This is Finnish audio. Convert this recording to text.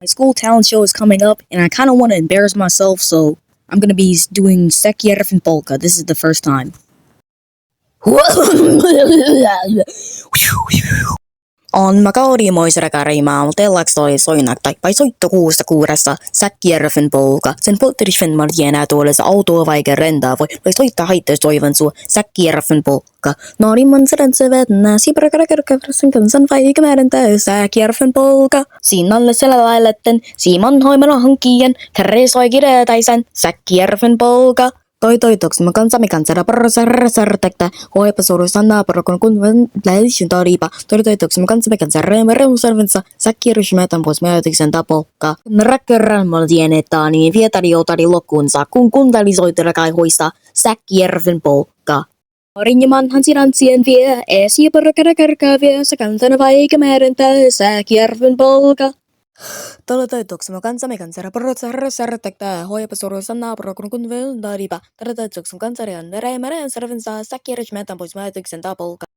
My school talent show is coming up, and I kind of want to embarrass myself, so I'm gonna be doing Sekierf and Polka. This is the first time. On makaudimoisera karimaa, tellaks toi soinak tai pai soitto kuusta kuuressa Sekierfen Polka. Sen poltterisven martienä tuollessa autoa vaikka rentaa voi soittaa haitteus toivon sua Sekierfen Polka. Norimman sedän se vetnää, siiparakarkarkarsen kansan vaikka määrentää Sekierfen Polka. Sinnalle sillä lailetten, Simon hoimana hankkien, kärrisoi kireetäisen Sekierfen Polka. Toi toks mä kanssa mikä parasartektä hoipa surussa naaparokon kun läisin taripa toi toks mä kanssa mikä remusarvensa säkkirysmätän pois määrityksen tapokka rakkerran mä tiedetään niin vietari joutari lokkuunsa kun kuntali soitella kai hoista säkkijärven polkka Rinjamanhan sinantsien vie esi parkarakarkaa vie sä kantana vaikka määrentää säkkijärven polka Tuolla toituksemme kansamme kansara porosartektä hoipa surussa naaparokon kun daripa. Tuolla toituksemme kansarian reimärän sarvensa säkkirysmätän pois määrityksen tapolka.